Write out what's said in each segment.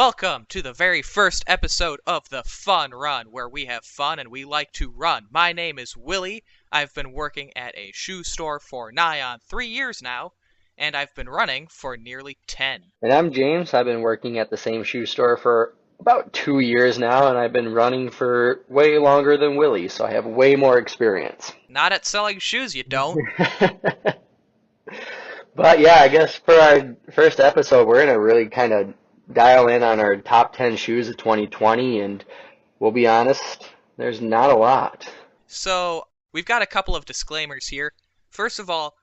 Welcome to the very first episode of the Fun Run, where we have fun and we like to run. My name is Willie. I've been working at a shoe store for nigh on 3 years now, and I've been running for nearly 10. And I'm James. I've been working at the same shoe store for about 2 years now, and I've been running for way longer than Willie, so I have way more experience. Not at selling shoes, you don't. But yeah, I guess for our first episode, we're going to really kind of dial in on our top 10 shoes of 2020, and we'll be honest, there's not a lot. So, we've got a couple of disclaimers here. First of all,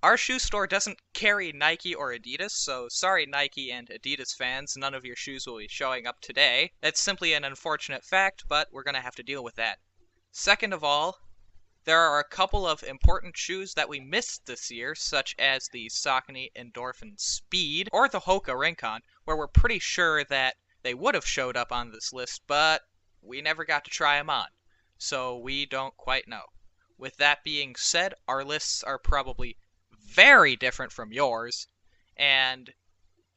our shoe store doesn't carry Nike or Adidas, so sorry Nike and Adidas fans, none of your shoes will be showing up today. That's simply an unfortunate fact, but we're going to have to deal with that. Second of all, there are a couple of important shoes that we missed this year, such as the Saucony Endorphin Speed or the Hoka Rincon, where we're pretty sure that they would have showed up on this list, but we never got to try them on, so we don't quite know. With that being said, our lists are probably very different from yours, and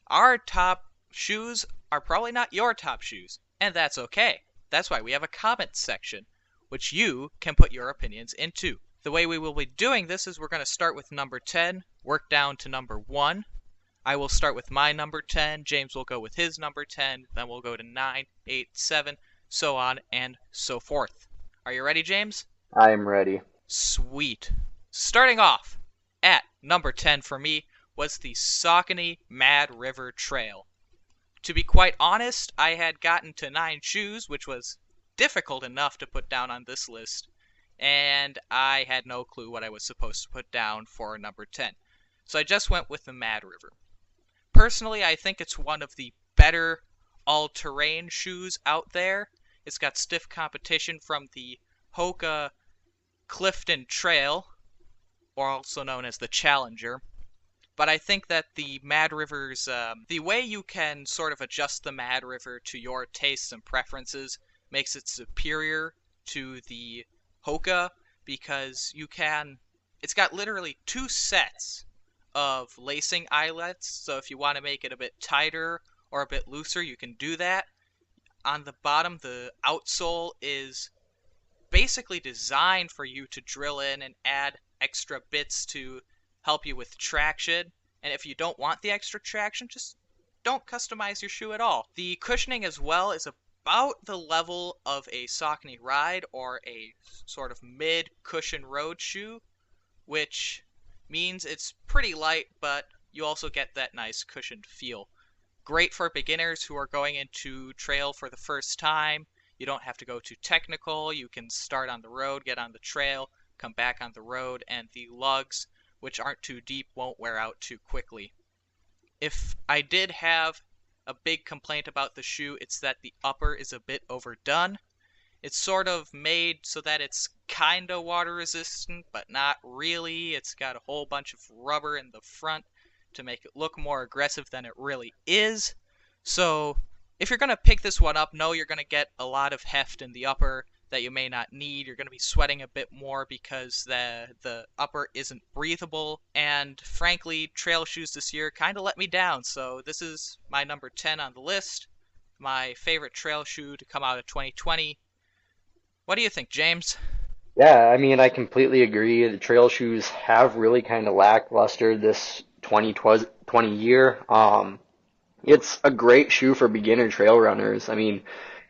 our top shoes are probably not your top shoes, and that's okay. That's why we have a comment section, which you can put your opinions into. The way we will be doing this is we're going to start with number 10, work down to number 1. I will start with my number 10, James will go with his number 10, then we'll go to 9, 8, 7, so on and so forth. Are you ready, James? I'm ready. Sweet. Starting off at number 10 for me was the Saucony Mad River Trail. To be quite honest, I had gotten to 9 shoes, which was difficult enough to put down on this list, and I had no clue what I was supposed to put down for number 10. So I just went with the Mad River. Personally, I think it's one of the better all-terrain shoes out there. It's got stiff competition from the Hoka Clifton Trail, or also known as the Challenger. But I think that the Mad River's, the way you can sort of adjust the Mad River to your tastes and preferences makes it superior to the Hoka, because it's got literally 2 sets of lacing eyelets, so if you want to make it a bit tighter or a bit looser, you can do that. On the bottom, the outsole is basically designed for you to drill in and add extra bits to help you with traction, and if you don't want the extra traction, just don't customize your shoe at all. The cushioning as well is about the level of a Saucony Ride or a sort of mid-cushion road shoe, which means it's pretty light, but you also get that nice cushioned feel. Great for beginners who are going into trail for the first time. You don't have to go too technical. You can start on the road, get on the trail, come back on the road, and the lugs, which aren't too deep, won't wear out too quickly. If I did have a big complaint about the shoe, it's that the upper is a bit overdone. It's sort of made so that it's kinda water resistant, but not really. It's got a whole bunch of rubber in the front to make it look more aggressive than it really is. So if you're going to pick this one up, know you're going to get a lot of heft in the upper that you may not need. You're going to be sweating a bit more because the upper isn't breathable. And frankly, trail shoes this year kind of let me down. So this is my number 10 on the list. My favorite trail shoe to come out of 2020. What do you think, James? Yeah, I mean, I completely agree. The trail shoes have really kind of lackluster this 2020 year. It's a great shoe for beginner trail runners. I mean,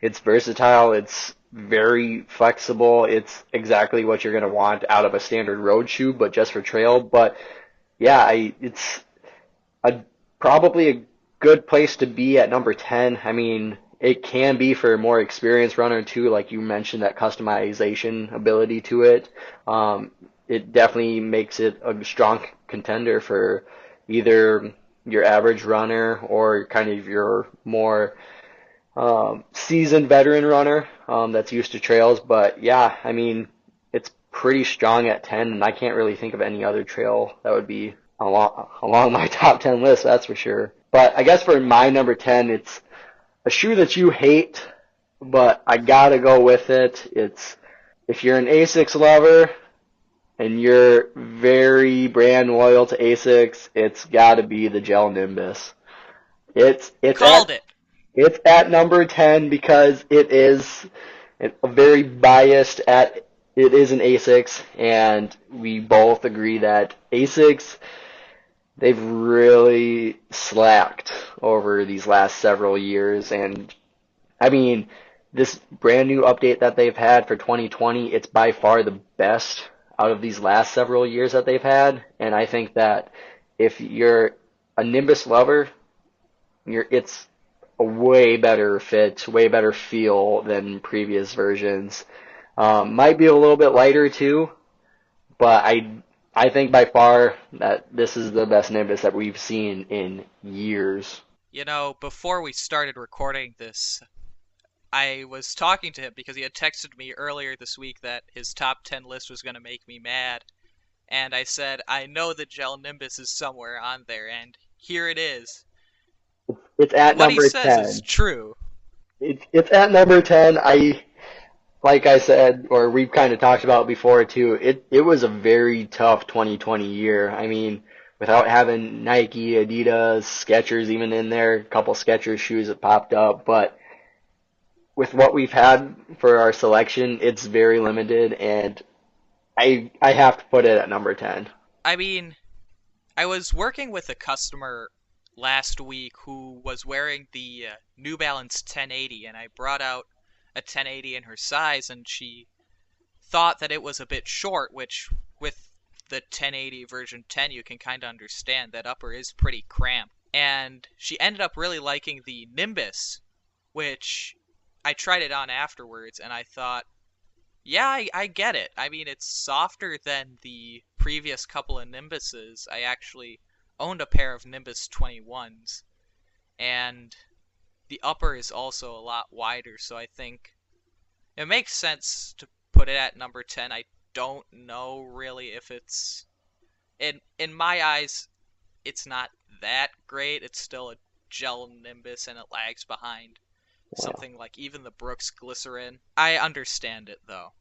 it's versatile, it's very flexible, it's exactly what you're going to want out of a standard road shoe, but just for trail. But yeah, it's a probably a good place to be at number 10. I mean, it can be for a more experienced runner too, like you mentioned, that customization ability to it. It definitely makes it a strong contender for either your average runner or kind of your more seasoned veteran runner that's used to trails. But yeah, I mean, it's pretty strong at 10, and I can't really think of any other trail that would be along my top 10 list, that's for sure. But I guess for my number 10, it's a shoe that you hate, but I gotta go with it. It's if you're an Asics lover and you're very brand loyal to Asics, it's gotta be the Gel Nimbus. It's Called at it. It's at number 10 because it is very biased at it is an ASICS, and we both agree that ASICS they've really slacked over these last several years. And I mean, this brand new update that they've had for 2020, it's by far the best out of these last several years that they've had. And I think that if you're a Nimbus lover, it's a way better fit, way better feel than previous versions. Might be a little bit lighter too, but I think by far that this is the best Nimbus that we've seen in years. You know, before we started recording this, I was talking to him because he had texted me earlier this week that his top 10 list was going to make me mad. And I said, I know the Gel Nimbus is somewhere on there, and here it is. It's at What he number says is 10. true. It's at number 10. Like I said, or we've kind of talked about before too, it was a very tough 2020 year. I mean, without having Nike, Adidas, Skechers even in there, a couple Skechers shoes that popped up, but with what we've had for our selection, it's very limited, and I have to put it at number 10. I mean, I was working with a customer last week who was wearing the New Balance 1080, and I brought out a 1080 in her size, and she thought that it was a bit short, which with the 1080 version 10 you can kind of understand that upper is pretty cramped. And she ended up really liking the Nimbus, which I tried it on afterwards, and I thought, yeah, I get it. I mean, it's softer than the previous couple of Nimbuses. I actually owned a pair of Nimbus 21s, and the upper is also a lot wider, so I think it makes sense to put it at number 10. I don't know really if it's in my eyes it's not that great. It's still a gel Nimbus and it lags behind Yeah. something like even the Brooks Glycerin. I understand it though.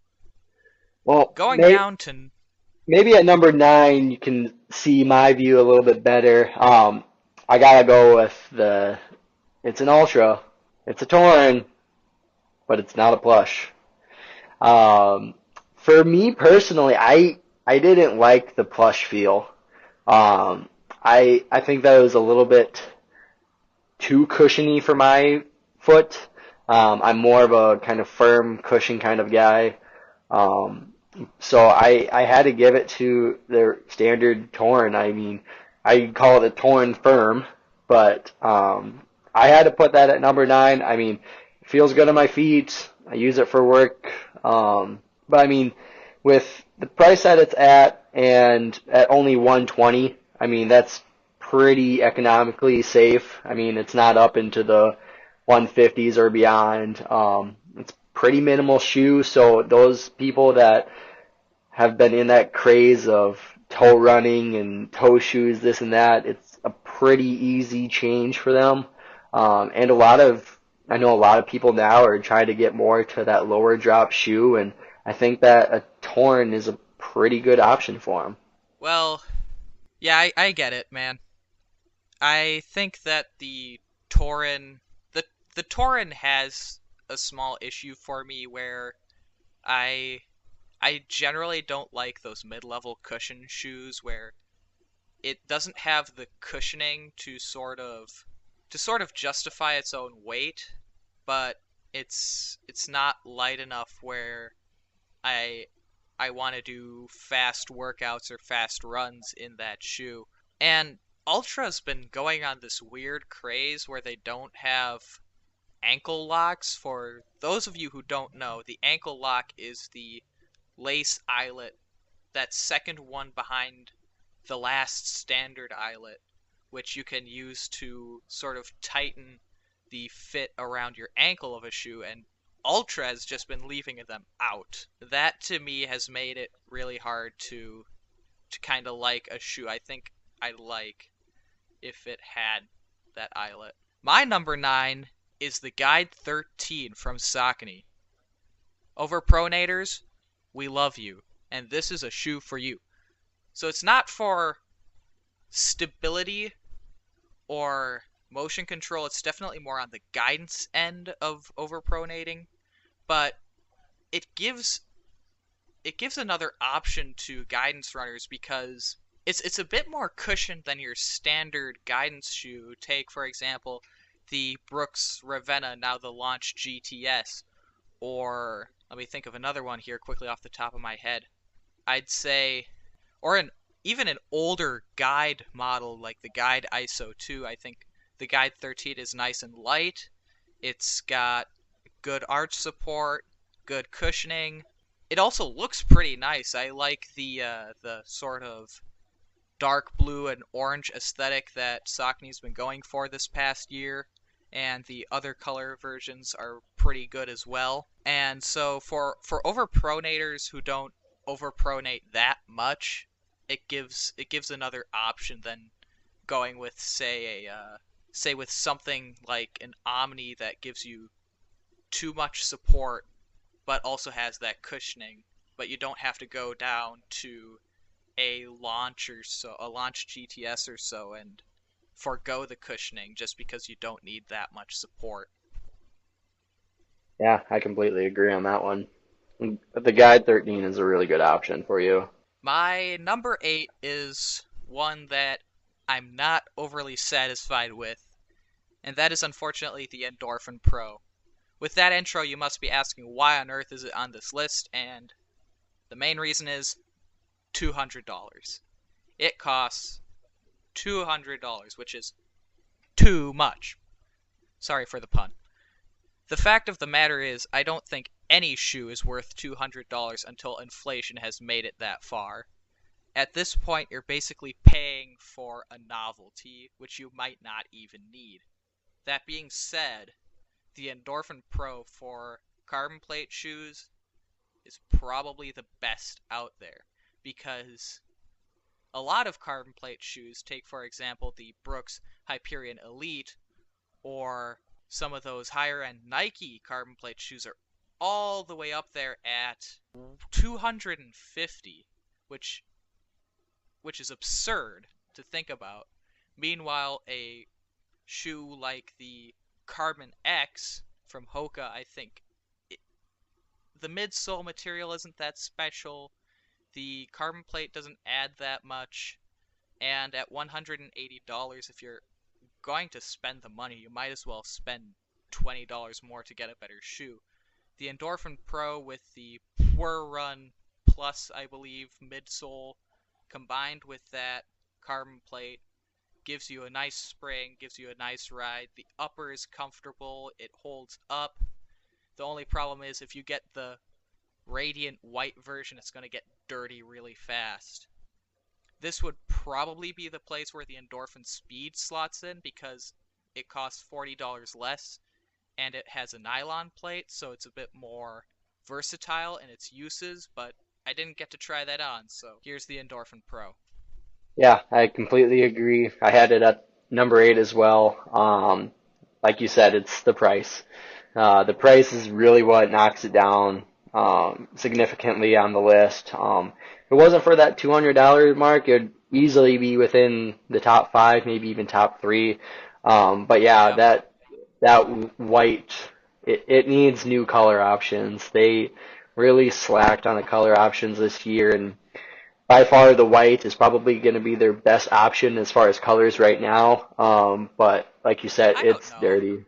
Well, Going down to maybe at number 9 you can see my view a little bit better. I gotta go with it's an Ultra. It's a Torn, but it's not a plush. Um, for me personally, I didn't like the plush feel. Um, I think that was a little bit too cushiony for my foot. I'm more of a kind of firm cushion kind of guy. Um, so I had to give it to their standard Torn. I mean, I call it a Torn firm, but I had to put that at number 9. I mean, it feels good on my feet. I use it for work. But I mean, with the price that it's at and at only 120, I mean, that's pretty economically safe. I mean, it's not up into the 150s or beyond. It's pretty minimal shoe, so those people that have been in that craze of toe running and toe shoes, this and that, it's a pretty easy change for them. And I know a lot of people now are trying to get more to that lower drop shoe, and I think that a Torn is a pretty good option for them. well, yeah, I get it, man. I think that the the Torin has a small issue for me where I I generally don't like those mid-level cushion shoes where it doesn't have the cushioning to sort of justify its own weight, but it's not light enough where I I want to do fast workouts or fast runs in that shoe. And Ultra's been going on this weird craze where they don't have ankle locks. For those of you who don't know, the ankle lock is the lace eyelet, that second one behind the last standard eyelet, which you can use to sort of tighten the fit around your ankle of a shoe, and Ultra has just been leaving them out. That to me has made it really hard to kind of like a shoe. I think I like if it had that eyelet. My number 9 is the Guide 13 from Saucony. Overpronators, we love you, and this is a shoe for you. So it's not for stability or motion control. It's definitely more on the guidance end of overpronating, but it gives it gives another option to guidance runners because it's a bit more cushioned than your standard guidance shoe. Take for example the Brooks Ravenna, now the Launch GTS, or let me think of another one here quickly off the top of my head. I'd say, or an even an older Guide model like the Guide ISO 2. I think the Guide 13 is nice and light. It's got good arch support, good cushioning. It also looks pretty nice. I like the sort of dark blue and orange aesthetic that Saucony's been going for this past year, and the other color versions are pretty good as well. And so for overpronators who don't overpronate that much, it gives another option than going with say with something like an Omni that gives you too much support but also has that cushioning, but you don't have to go down to a launch GTS or so and forego the cushioning just because you don't need that much support. Yeah, I completely agree on that one. The Guide 13 is a really good option for you. My number 8 is one that I'm not overly satisfied with, and that is unfortunately the Endorphin Pro. With that intro, you must be asking why on earth is it on this list, and the main reason is $200. It costs $200, which is too much. Sorry for the pun. The fact of the matter is, I don't think any shoe is worth $200 until inflation has made it that far. At this point, you're basically paying for a novelty, which you might not even need. That being said, the Endorphin Pro for carbon plate shoes is probably the best out there because a lot of carbon plate shoes, take for example the Brooks Hyperion Elite or some of those higher end Nike carbon plate shoes, are all the way up there at 250, which is absurd to think about. Meanwhile, a shoe like the Carbon X from Hoka, I think it, the midsole material isn't that special. The carbon plate doesn't add that much, and at $180, if you're going to spend the money, you might as well spend $20 more to get a better shoe. The Endorphin Pro with the Pure Run Plus, I believe, midsole, combined with that carbon plate, gives you a nice spring, gives you a nice ride. The upper is comfortable, it holds up. The only problem is if you get the Radiant white version, it's going to get dirty really fast. This would probably be the place where the Endorphin Speed slots in because it costs $40 less and it has a nylon plate, so it's a bit more versatile in its uses, but I didn't get to try that on, so here's the Endorphin Pro. Yeah, I completely agree. I had it at number 8 as well. Like you said, it's the price. The price is really what knocks it down significantly on the list. If it wasn't for that $200 mark, it'd easily be within the top 5, maybe even top 3. But yeah, Yep. that white, it needs new color options. They really slacked on the color options this year, and by far the white is probably going to be their best option as far as colors right now. But like you said, I don't it's know. dirty.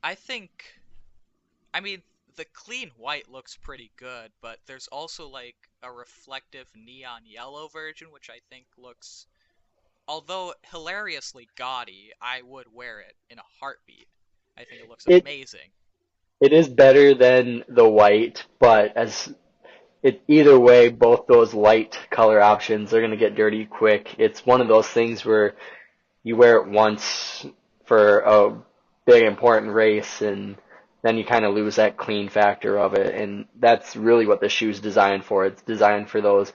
I think, I mean, the clean white looks pretty good, but there's also like a reflective neon yellow version, which I think looks, although hilariously gaudy, I would wear it in a heartbeat. I think it looks It amazing. it is better than the white, but as it either way, both those light color options are going to get dirty quick. It's one of those things where you wear it once for a big important race and then you kind of lose that clean factor of it. And that's really what the shoe's designed for. It's designed for those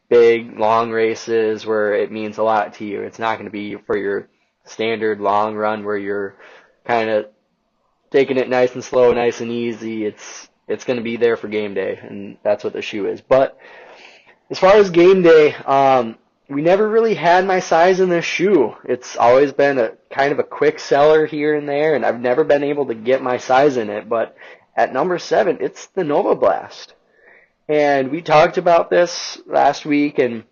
big, long races where it means a lot to you. It's not going to be for your standard long run where you're kind of taking it nice and slow, nice and easy. It's going to be there for game day, and that's what the shoe is. But as far as game day, we never really had my size in this shoe. It's always been a kind of a quick seller here and there, and I've never been able to get my size in it. But at number 7, it's the Nova Blast. And we talked about this last week, and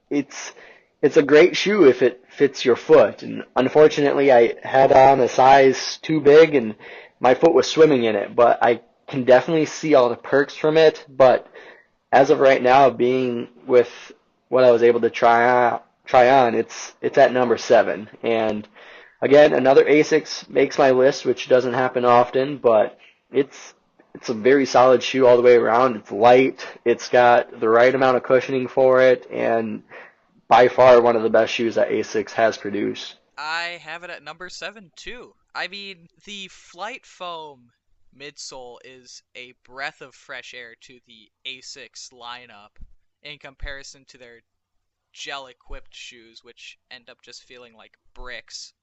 it's it's a great shoe if it fits your foot. And unfortunately, I had on a size too big, and my foot was swimming in it. But I can definitely see all the perks from it. But as of right now, being with what I was able to try on, it's at number 7. And again, another Asics makes my list, which doesn't happen often, but it's it's a very solid shoe all the way around. It's light, it's got the right amount of cushioning for it, and by far one of the best shoes that Asics has produced. I have it at number 7 too. I mean, the Flight Foam midsole is a breath of fresh air to the Asics lineup in comparison to their gel-equipped shoes, which end up just feeling like bricks.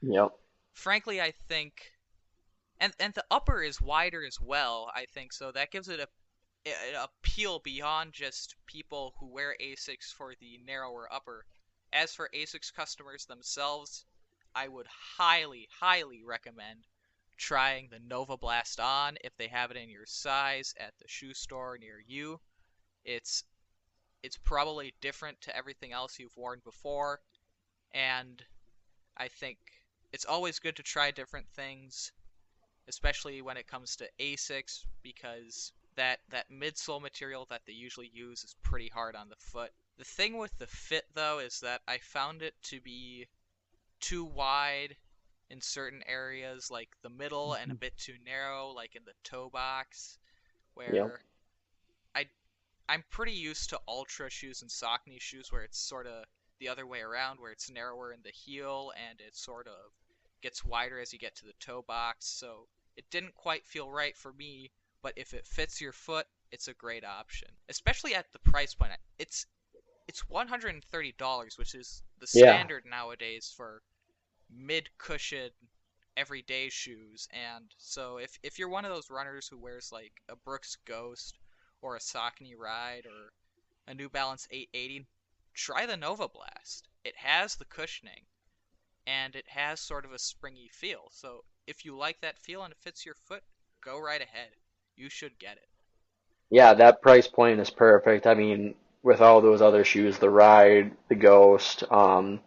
Yep. Frankly, I think, and the upper is wider as well. I think so. That gives it an appeal beyond just people who wear Asics for the narrower upper. As for Asics customers themselves, I would highly, highly recommend trying the Nova Blast on if they have it in your size at the shoe store near you. It's it's probably different to everything else you've worn before, and I think it's always good to try different things, especially when it comes to Asics, because that midsole material that they usually use is pretty hard on the foot. The thing with the fit though is that I found it to be too wide in certain areas, like the middle, and a bit too narrow, like in the toe box, Yep. where I I'm pretty used to Ultra shoes and Saucony shoes where it's sort of the other way around, where it's narrower in the heel and it sort of gets wider as you get to the toe box. So it didn't quite feel right for me, but if it fits your foot, it's a great option, especially at the price point. It's $130, which is the Yeah. standard nowadays for mid cushion everyday shoes. And so if you're one of those runners who wears like a Brooks Ghost or a Saucony Ride or a New Balance 880, try the Nova Blast. It has the cushioning and it has sort of a springy feel. So if you like that feel and it fits your foot, go right ahead. You should get it. Yeah, that price point is perfect. I mean, with all those other shoes, the Ride, the Ghost, the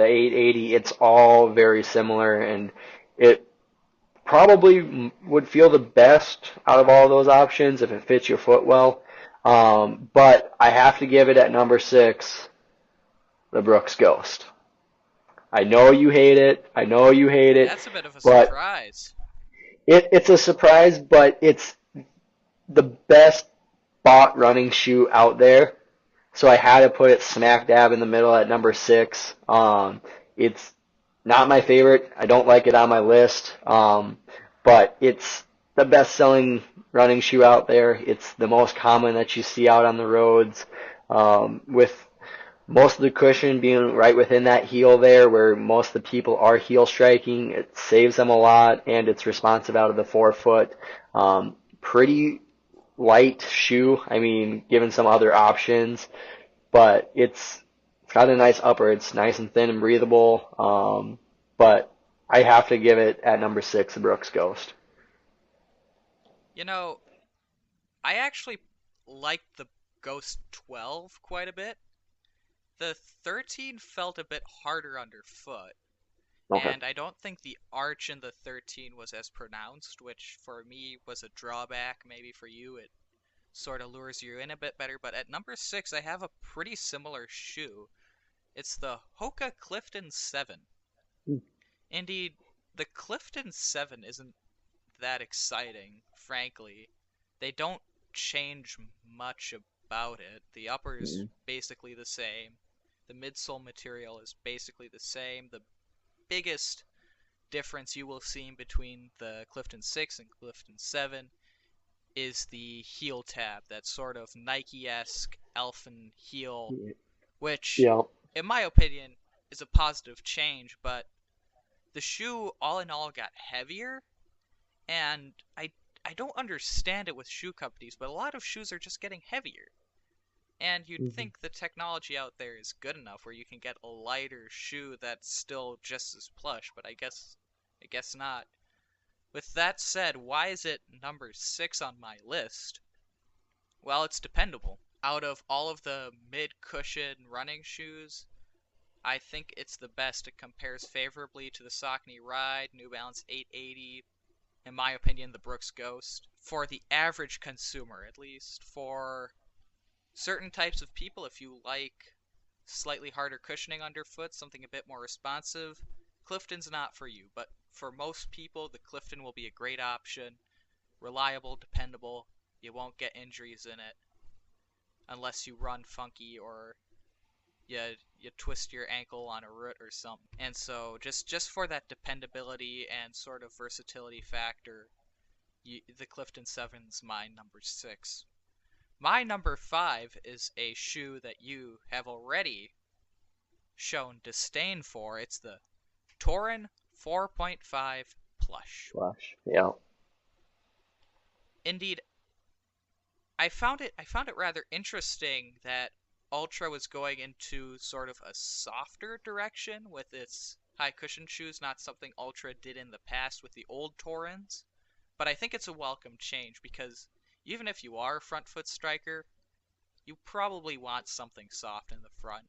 880, it's all very similar, and it probably would feel the best out of all those options if it fits your foot well. But I have to give it at number 6, the Brooks Ghost. I know you hate it. I know you hate it, That's a bit of a but surprise. it's a surprise, but it's the best bought running shoe out there. So I had to put it smack dab in the middle at number 6. It's not my favorite. I don't like it on my list. But it's the best selling running shoe out there. It's the most common that you see out on the roads. With most of the cushion being right within that heel there where most of the people are heel striking, it saves them a lot, and it's responsive out of the forefoot. Pretty light shoe. I mean, given some other options, but it's got a nice upper. It's nice and thin and breathable. But I have to give it at number 6, the Brooks Ghost. You know, I actually liked the Ghost 12 quite a bit. The 13 felt a bit harder underfoot, Okay. and I don't think the arch in the 13 was as pronounced, which for me was a drawback. Maybe for you it sort of lures you in a bit better. But at number 6, I have a pretty similar shoe. It's the Hoka Clifton 7. Indeed, the Clifton 7 isn't that exciting, frankly. They don't change much about it. The upper is Mm-mm. basically the same. The midsole material is basically the same. The biggest difference you will see between the Clifton 6 and Clifton 7 is the heel tab, that sort of Nike-esque elfin heel, which, Yeah. in my opinion, is a positive change, but the shoe all in all got heavier, and I don't understand it with shoe companies, but a lot of shoes are just getting heavier. And you'd Mhm. think the technology out there is good enough where you can get a lighter shoe that's still just as plush, but I guess not. With that said, why is it number 6 on my list? Well, it's dependable. Out of all of the mid-cushion running shoes, I think it's the best. It compares favorably to the Saucony Ride, New Balance 880, in my opinion, the Brooks Ghost. For the average consumer, at least. For certain types of people, if you like slightly harder cushioning underfoot, something a bit more responsive, Clifton's not for you. But for most people, the Clifton will be a great option. Reliable, dependable. You won't get injuries in it unless you run funky or you twist your ankle on a root or something. And so just for that dependability and sort of versatility factor, the Clifton 7's my number 6. My number 5 is a shoe that you have already shown disdain for. It's the Torin 4.5 Plush. Flush. Yeah. Indeed, I found it rather interesting that Ultra was going into sort of a softer direction with its high cushion shoes, not something Ultra did in the past with the old Torins. But I think it's a welcome change because even if you are a front foot striker, you probably want something soft in the front.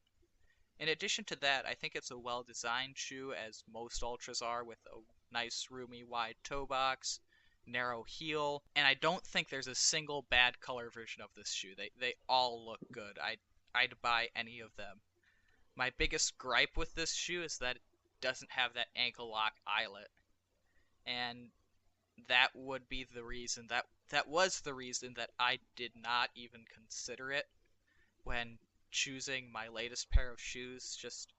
In addition to that, I think it's a well designed shoe, as most Ultras are, with a nice, roomy, wide toe box, narrow heel, and I don't think there's a single bad color version of this shoe. They all look good. I'd buy any of them. My biggest gripe with this shoe is that it doesn't have that ankle lock eyelet, and that would be the reason that was the reason that I did not even consider it when choosing my latest pair of shoes. Just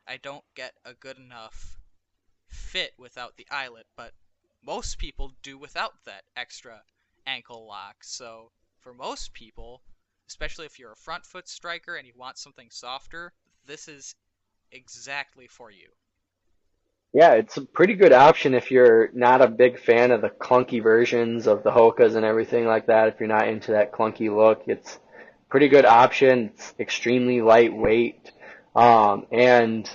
I don't get a good enough fit without the eyelet, but most people do without that extra ankle lock. So for most people, especially if you're a front foot striker and you want something softer, this is exactly for you. Yeah, it's a pretty good option if you're not a big fan of the clunky versions of the Hokas and everything like that. If you're not into that clunky look, it's a pretty good option. It's extremely lightweight. And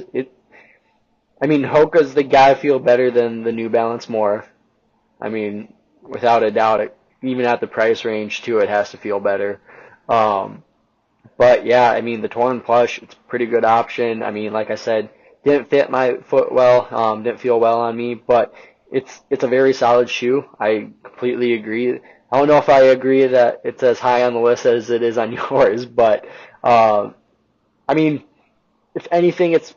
I mean, Hoka's the guy feel better than the New Balance more. I mean, without a doubt, even at the price range too, it has to feel better. Um, but yeah, I mean, the torn plush, it's a pretty good option. I mean, like I said, didn't fit my foot well, didn't feel well on me, but it's a very solid shoe. I completely agree. I don't know if I agree that it's as high on the list as it is on yours, but I mean, if anything, it's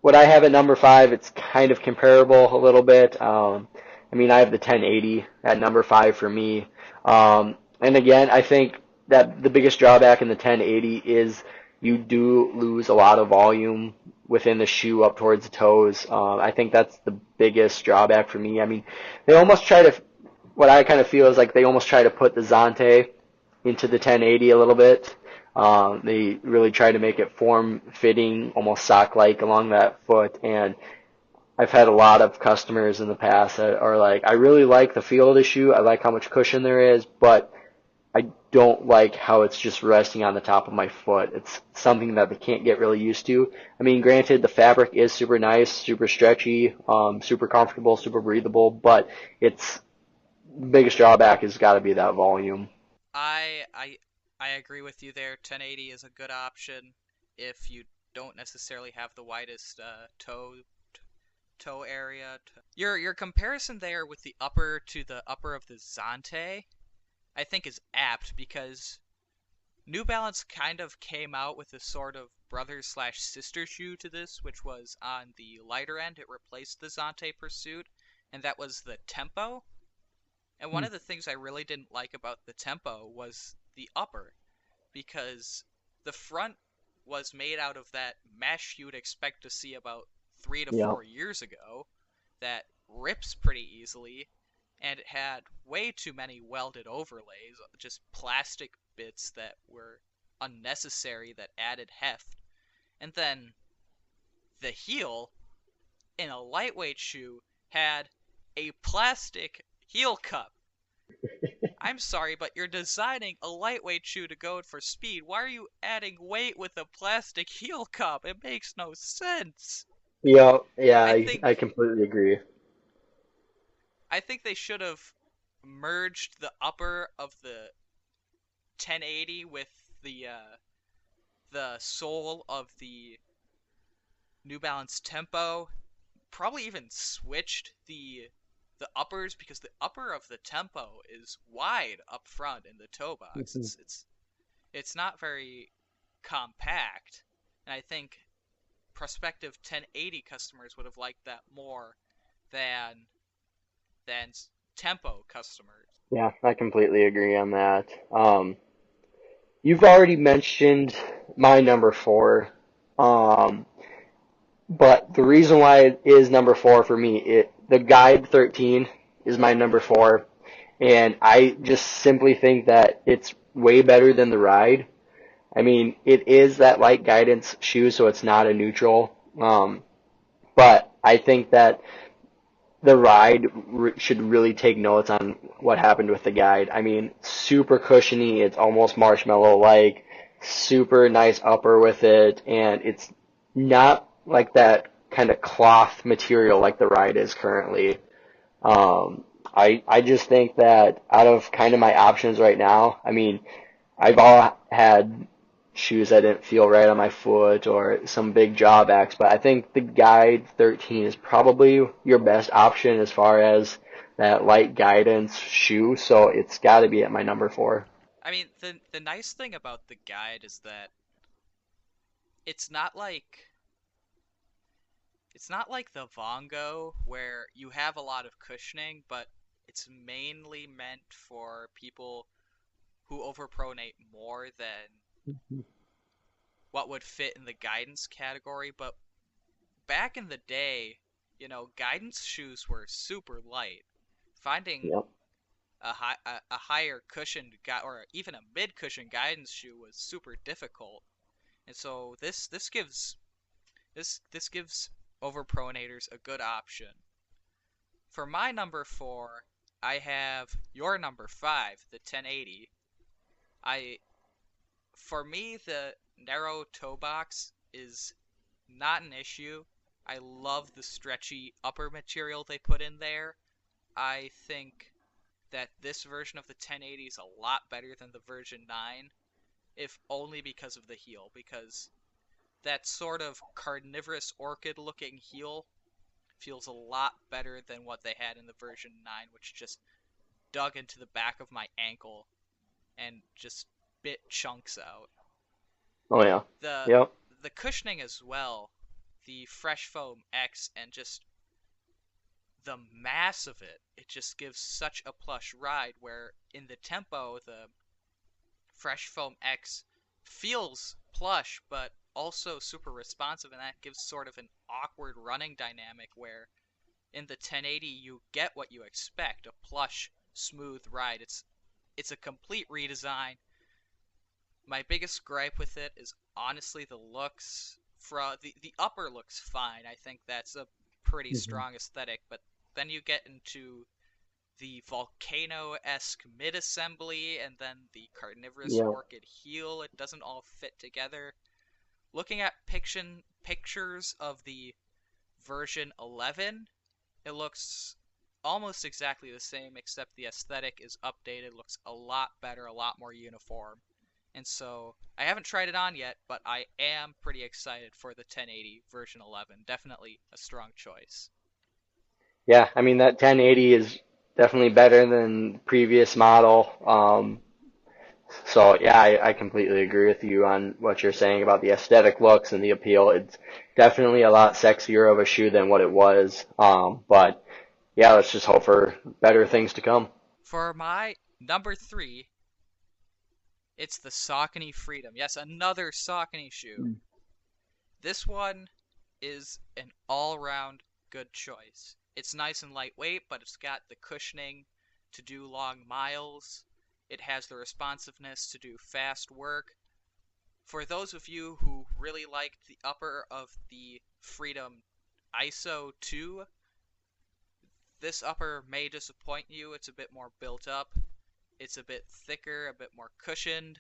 what I have at number 5. It's kind of comparable a little bit. I mean, I have the 1080 at number 5 for me. And again, I think that the biggest drawback in the 1080 is you do lose a lot of volume within the shoe up towards the toes. I think that's the biggest drawback for me. I mean, they almost try to, what I kind of feel is like they almost try to put the Zante into the 1080 a little bit. They really try to make it form-fitting, almost sock-like along that foot. And I've had a lot of customers in the past that are like, I really like the feel of the shoe. I like how much cushion there is, but I don't like how it's just resting on the top of my foot. It's something that they can't get really used to. I mean, granted, the fabric is super nice, super stretchy, super comfortable, super breathable, but its biggest drawback has got to be that volume. I I I agree with you there. 1080 is a good option if you don't necessarily have the widest toe area. Your comparison there with the upper to the upper of the Zante, I think, is apt because New Balance kind of came out with a sort of brother slash sister shoe to this, which was on the lighter end. It replaced the Zante Pursuit, and that was the Tempo. And one Hmm. of the things I really didn't like about the Tempo was the upper, because the front was made out of that mesh you would expect to see about three to Yeah. 4 years ago that rips pretty easily, and it had way too many welded overlays, just plastic bits that were unnecessary that added heft. And then the heel in a lightweight shoe had a plastic heel cup. I'm sorry, but you're designing a lightweight shoe to go for speed. Why are you adding weight with a plastic heel cup? It makes no sense. Yeah, yeah, I I think completely agree. I think they should have merged the upper of the 1080 with the sole of the New Balance Tempo. Probably even switched the uppers because the upper of the Tempo is wide up front in the toe box. Mhm. It's not very compact, and I think prospective 1080 customers would have liked that more than than Tempo customers. Yeah, I completely agree on that. You've already mentioned my number four. Um, but the reason why it is number four for me, the Guide 13 is my number four, and I just simply think that it's way better than the Ride. I mean, it is that light guidance shoe, so it's not a neutral. But I think that the Ride should really take notes on what happened with the Guide. I mean, super cushiony. It's almost marshmallow-like. Super nice upper with it, and it's not like that kind of cloth material like the Ride is currently. I just think that out of kind of my options right now, I mean, I've all had shoes that didn't feel right on my foot or some big drawbacks, but I think the Guide 13 is probably your best option as far as that light guidance shoe, so it's got to be at my number four. I mean, the nice thing about the Guide is that it's not like it's not like the Vongo where you have a lot of cushioning, but it's mainly meant for people who overpronate more than what would fit in the guidance category. But back in the day, guidance shoes were super light. Finding Yep. a higher cushioned or even a mid cushion guidance shoe was super difficult. And so this gives overpronators a good option. For my number 4, I have your number 5, the 1080. I For me, the narrow toe box is not an issue. I love the stretchy upper material they put in there. I think that this version of the 1080 is a lot better than the version 9, if only because of the heel, because that sort of carnivorous orchid looking heel feels a lot better than what they had in the version 9, which just dug into the back of my ankle and just bit chunks out. Oh yeah. The Yep. the cushioning as well, the Fresh Foam X, and just the mass of it just gives such a plush ride, where in the Tempo the Fresh Foam X feels plush but also super responsive, and that gives sort of an awkward running dynamic where in the 1080 you get what you expect, a plush smooth ride. It's a complete redesign. My biggest gripe with it is honestly the looks. The upper looks fine. I think that's a pretty Mhm. strong aesthetic, but then you get into the volcano-esque mid-assembly and then the carnivorous Yeah. orchid heel. It doesn't all fit together. Looking at pictures of the version 11, it looks almost exactly the same, except the aesthetic is updated, looks a lot better, a lot more uniform. And so I haven't tried it on yet, but I am pretty excited for the 1080 version 11. Definitely a strong choice. Yeah, I mean that 1080 is definitely better than the previous model. So yeah, I completely agree with you on what you're saying about the aesthetic looks and the appeal. It's definitely a lot sexier of a shoe than what it was. But yeah, let's just hope for better things to come. For my number 3, it's the Saucony Freedom. Yes, another Saucony shoe. This one is an all-round good choice. It's nice and lightweight, but it's got the cushioning to do long miles. It has the responsiveness to do fast work. For those of you who really liked the upper of the Freedom ISO 2, this upper may disappoint you. It's a bit more built up. It's a bit thicker, a bit more cushioned,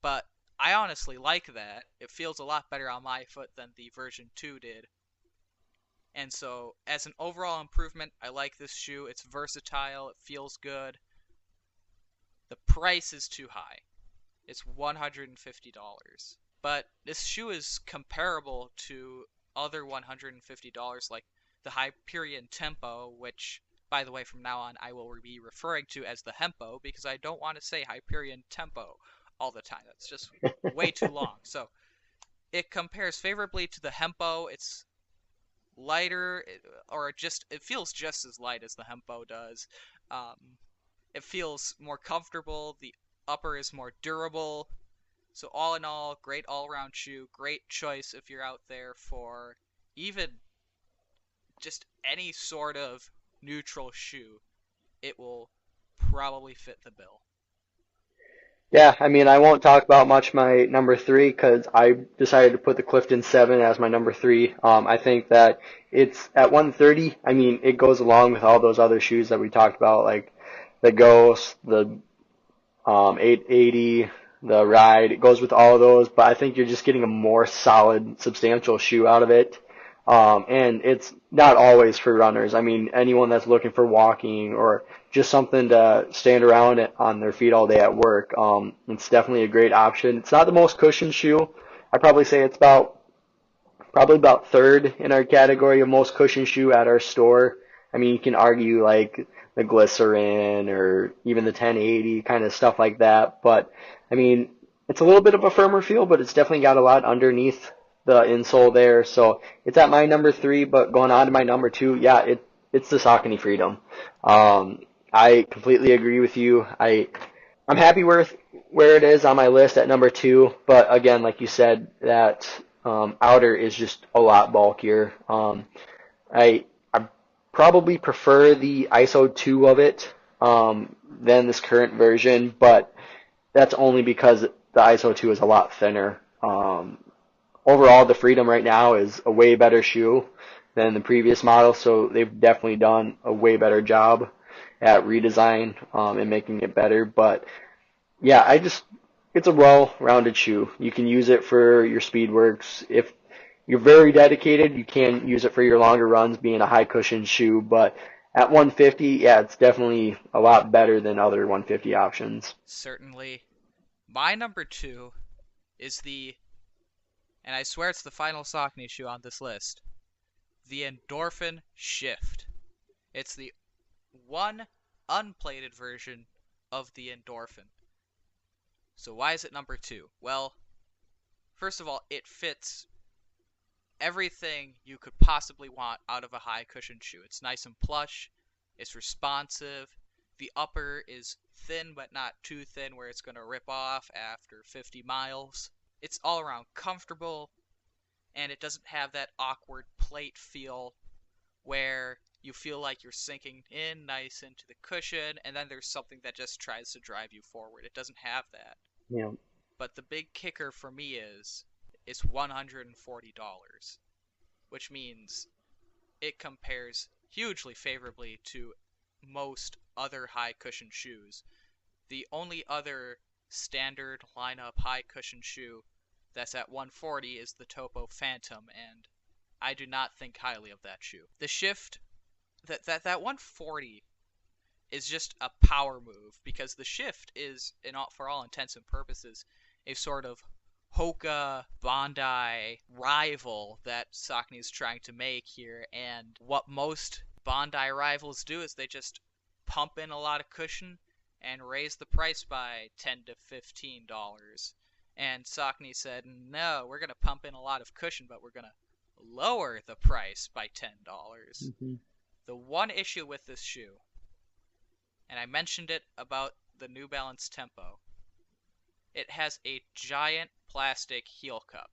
but I honestly like that. It feels a lot better on my foot than the version 2 did. And so, as an overall improvement, I like this shoe. It's versatile, it feels good. The price is too high. It's $150. But this shoe is comparable to other $150 like the Hyperion Tempo, which, by the way, from now on I will be referring to as the Hempo because I don't want to say Hyperion Tempo all the time. That's just way too long. So it compares favorably to the Hempo. It's lighter, or just it feels just as light as the Hempo does. Um, it feels more comfortable. The upper is more durable. So all in all, great all-around shoe. Great choice if you're out there for even just any sort of neutral shoe. It will probably fit the bill. Yeah, I mean, I won't talk about much my number three because I decided to put the Clifton 7 as my number three. I think that it's at 130. I mean, it goes along with all those other shoes that we talked about, like the Ghost, the 880, the Ride. It goes with all of those, but I think you're just getting a more solid, substantial shoe out of it. And it's not always for runners. I mean, anyone that's looking for walking or just something to stand around on their feet all day at work, it's definitely a great option. It's not the most cushioned shoe. I probably say it's probably about third in our category of most cushioned shoe at our store. I mean, you can argue like the Glycerin or even the 1080, kind of stuff like that. But I mean, it's a little bit of a firmer feel, but it's definitely got a lot underneath the insole there. So it's at my number three, but going on to my number two, yeah, it's the Saucony Freedom. I completely agree with you. I'm happy where it is on my list at number two, but again, like you said, that outer is just a lot bulkier. I probably prefer the ISO 2 of it than this current version, but that's only because the ISO 2 is a lot thinner. Overall, the Freedom right now is a way better shoe than the previous model, so they've definitely done a way better job at redesign and making it better. But yeah, it's a well-rounded shoe. You can use it for your speed works. If you're very dedicated, you can use it for your longer runs, being a high cushion shoe. But at 150, yeah, it's definitely a lot better than other 150 options. Certainly. My number two is and I swear it's the final Saucony shoe on this list, the Endorphin Shift. It's the one unplated version of the Endorphin. So why is it number two? Well, first of all, it fits everything you could possibly want out of a high cushion shoe. It's nice and plush, it's responsive, the upper is thin but not too thin where it's going to rip off after 50 miles. It's all around comfortable, and it doesn't have that awkward plate feel where you feel like you're sinking in nice into the cushion and then there's something that just tries to drive you forward. It doesn't have that. Yeah. But the big kicker for me is it's $140, which means it compares hugely favorably to most other high cushion shoes. The only other standard lineup high cushion shoe that's at 140 is the Topo Phantom, and I do not think highly of that shoe. The Shift, that 140 is just a power move because the Shift is, for all intents and purposes, a sort of Hoka Bondi rival that Saucony is trying to make here. And what most Bondi rivals do is they just pump in a lot of cushion and raise the price by $10 to $15. And Saucony said, no, we're going to pump in a lot of cushion, but we're going to lower the price by $10. Mm-hmm. The one issue with this shoe, and I mentioned it about the New Balance Tempo, it has a giant plastic heel cup.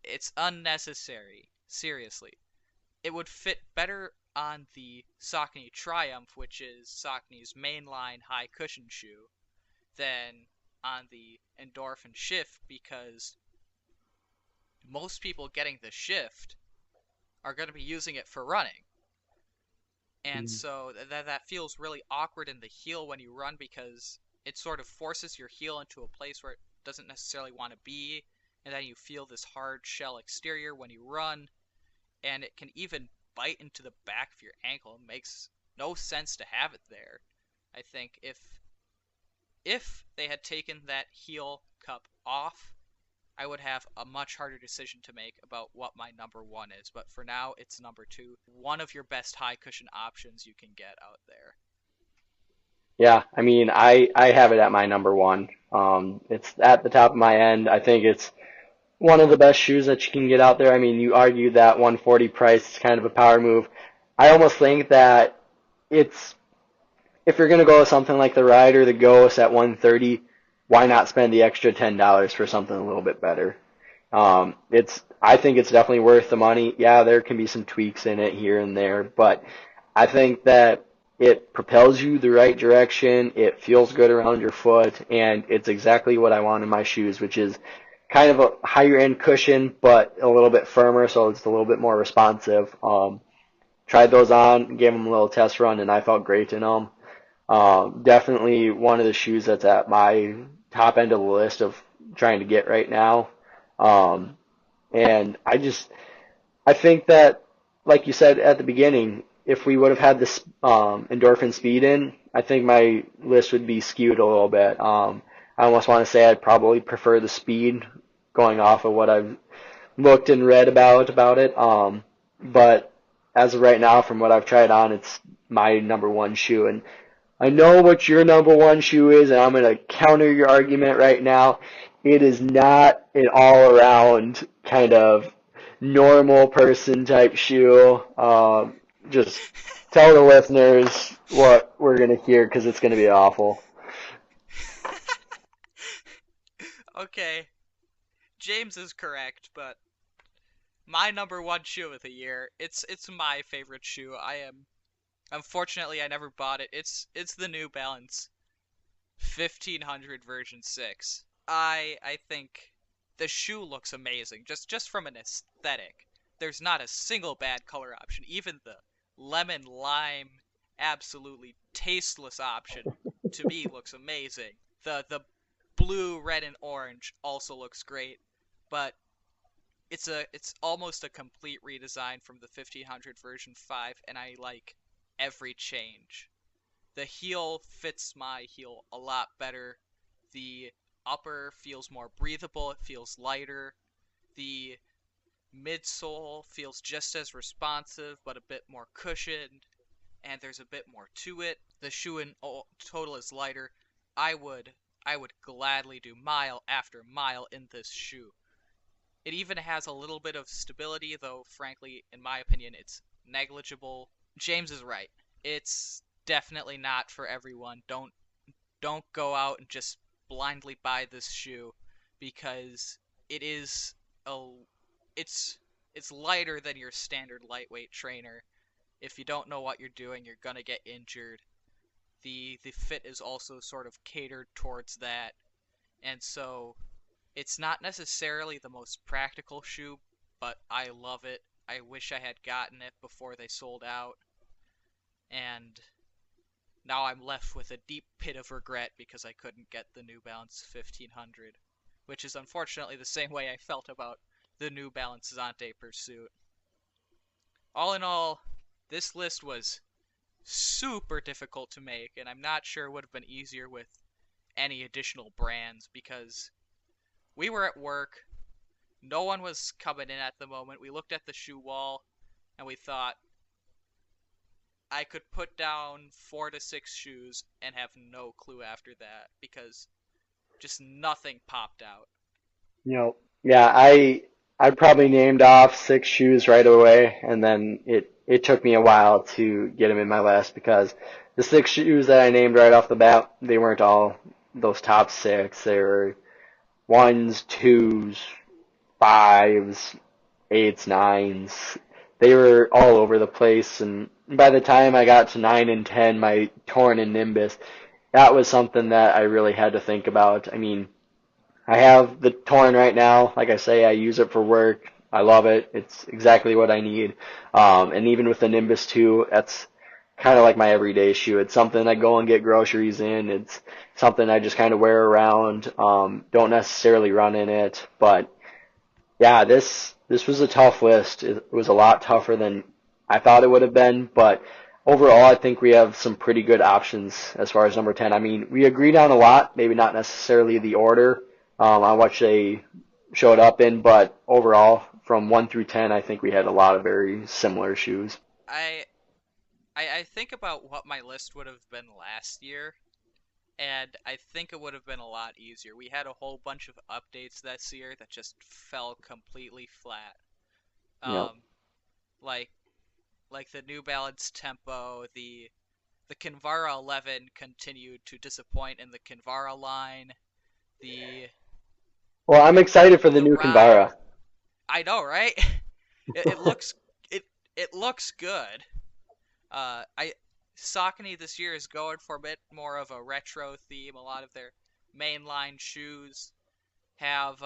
It's unnecessary, seriously. It would fit better on the Saucony Triumph, which is Saucony's mainline high cushion shoe, than on the Endorphin Shift, because most people getting the Shift are going to be using it for running. And Mm. so that feels really awkward in the heel when you run because it sort of forces your heel into a place where it doesn't necessarily want to be, and then you feel this hard shell exterior when you run, and it can even bite into the back of your ankle. It makes no sense to have it there. I think if they had taken that heel cup off, I would have a much harder decision to make about what my number one is. But for now, it's number two. One of your best high cushion options you can get out there. Yeah, I mean, I have it at my number one. It's at the top of my end. I think it's one of the best shoes that you can get out there. I mean, you argue that 140 price is kind of a power move. I almost think that it's if you're going to go with something like the Ride or the Ghost at 130, why not spend the extra $10 for something a little bit better? I think it's definitely worth the money. Yeah, there can be some tweaks in it here and there, but I think that it propels you the right direction. It feels good around your foot, and it's exactly what I want in my shoes, which is kind of a higher end cushion, but a little bit firmer, so it's a little bit more responsive. Tried those on, gave them a little test run, and I felt great in them. Definitely one of the shoes that's at my top end of the list of trying to get right now. Um, and I think that, like you said at the beginning, if we would have had this endorphin speed in, I think my list would be skewed a little bit. I almost want to say I'd probably prefer the speed going off of what I've looked and read about it. But as of right now, from what I've tried on, it's my number one shoe. And I know what your number one shoe is, and I'm going to counter your argument right now. It is not an all around kind of normal person type shoe. Just tell the listeners what we're going to hear because it's going to be awful. Okay, James is correct, but my number one shoe of the year, it's my favorite shoe. I am unfortunately I never bought it. It's the New Balance 1500 version 6. I think the shoe looks amazing just from an aesthetic. There's not a single bad color option. Even the lemon lime absolutely tasteless option to me looks amazing. The blue, red and orange also looks great, but it's almost a complete redesign from the 1500 version 5 and I like every change. The heel fits my heel a lot better. The upper feels more breathable, it feels lighter. The midsole feels just as responsive but a bit more cushioned, and there's a bit more to it. The shoe in total is lighter. I would I would gladly do mile after mile in this shoe. It even has a little bit of stability, though frankly, in my opinion, it's negligible. James is right. It's definitely not for everyone. Don't go out and just blindly buy this shoe because it is a it's it's lighter than your standard lightweight trainer. If you don't know what you're doing, you're gonna get injured. The fit is also sort of catered towards that, and so it's not necessarily the most practical shoe, but I love it. I wish I had gotten it before they sold out, and now I'm left with a deep pit of regret because I couldn't get the New Balance 1500, which is unfortunately the same way I felt about the New Balance Zante Pursuit. All in all, this list was super difficult to make, and I'm not sure it would have been easier with any additional brands because we were at work, no one was coming in at the moment. We looked at the shoe wall and we thought, I could put down 4 to 6 shoes and have no clue after that because just nothing popped out. You know, yeah, I probably named off 6 shoes right away, and then it took me a while to get them in my list because the 6 shoes that I named right off the bat, they weren't all those top six. They were ones, twos, fives, eights, nines. They were all over the place, and by the time I got to 9 and 10, my Torn and Nimbus, that was something that I really had to think about. I mean, I have the Torn right now. Like I say, I use it for work. I love it. It's exactly what I need. And even with the Nimbus 2, that's kind of like my everyday shoe. It's something I go and get groceries in. It's something I just kind of wear around. Don't necessarily run in it, but yeah, this was a tough list. It was a lot tougher than I thought it would have been, but overall, I think we have some pretty good options as far as number 10. I mean, we agreed on a lot, maybe not necessarily the order on which they showed up in, but overall, from 1 through 10, I think we had a lot of very similar shoes. I I think about what my list would have been last year, and I think it would have been a lot easier. We had a whole bunch of updates this year that just fell completely flat. Yep. Um, like the New Balance Tempo, the Kinvara 11 continued to disappoint in the Kinvara line. The Well, I'm excited for the the new Ride, Kinvara. I know, right? It looks it looks good. I Saucony this year is going for a bit more of a retro theme. A lot of their mainline shoes have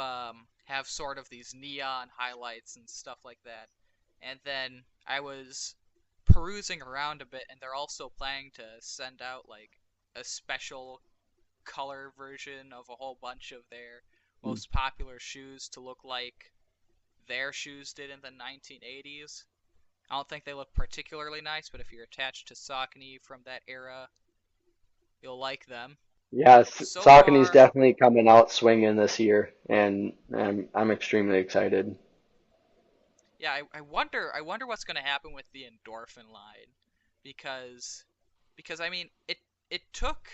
sort of these neon highlights and stuff like that. And then I was perusing around a bit, and they're also planning to send out like a special color version of a whole bunch of their most popular shoes to look like their shoes did in the 1980s. I don't think they look particularly nice, but if you're attached to Saucony from that era, you'll like them. Yes, So Saucony's far, definitely coming out swinging this year, and I'm extremely excited. yeah, I wonder what's going to happen with the Endorphin line because I mean, it took,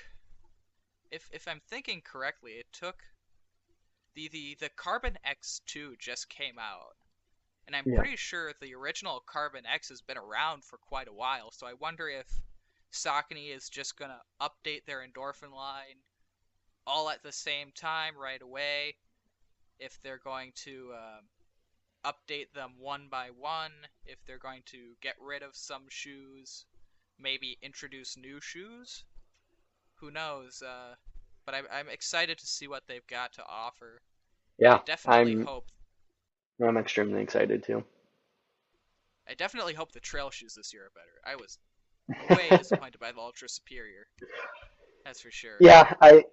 if I'm thinking correctly, it took the Carbon X2 just came out, and I'm Yeah. pretty sure the original Carbon X has been around for quite a while. So I wonder if Saucony is just gonna update their Endorphin line all at the same time right away. If they're going to update them one by one, if they're going to get rid of some shoes, maybe introduce new shoes. Who knows? But I'm excited to see what they've got to offer. I Yeah, definitely hope I'm extremely excited too. I definitely hope the trail shoes this year are better. I was way disappointed by the Ultra Superior. That's for sure. Yeah, I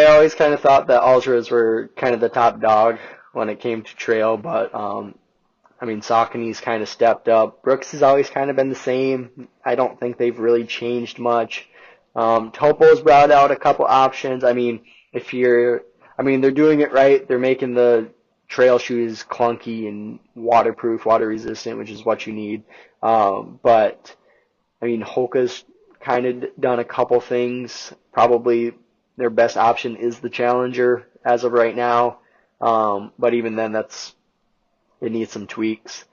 always kind of thought that Ultras were kind of the top dog when it came to trail, but I mean Saucony's kind of stepped up. Brooks has always kind of been the same. I don't think they've really changed much. Topo's brought out a couple options. I mean, if you're, I mean they're doing it right. They're making the trail shoes clunky and waterproof, water resistant, which is what you need. But I mean, Hoka's kind of done a couple things. Probably their best option is the Challenger as of right now. But even then, it needs some tweaks.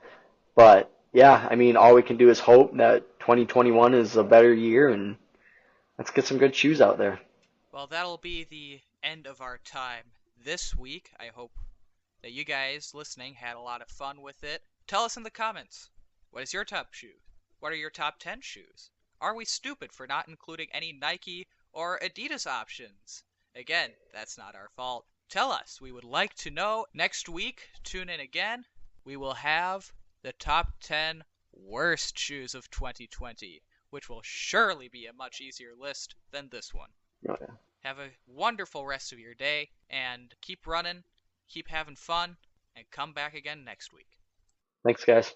But yeah, I mean, all we can do is hope that 2021 is a better year, and let's get some good shoes out there. Well, that'll be the end of our time this week. I hope that you guys listening had a lot of fun with it. Tell us in the comments, what is your top shoe? What are your top 10 shoes? Are we stupid for not including any Nike or Adidas options? Again, that's not our fault. Tell us. We would like to know. Next week, tune in again. We will have the top 10 worst shoes of 2020, which will surely be a much easier list than this one. Oh, yeah. Have a wonderful rest of your day and keep running, keep having fun, and come back again next week. Thanks, guys.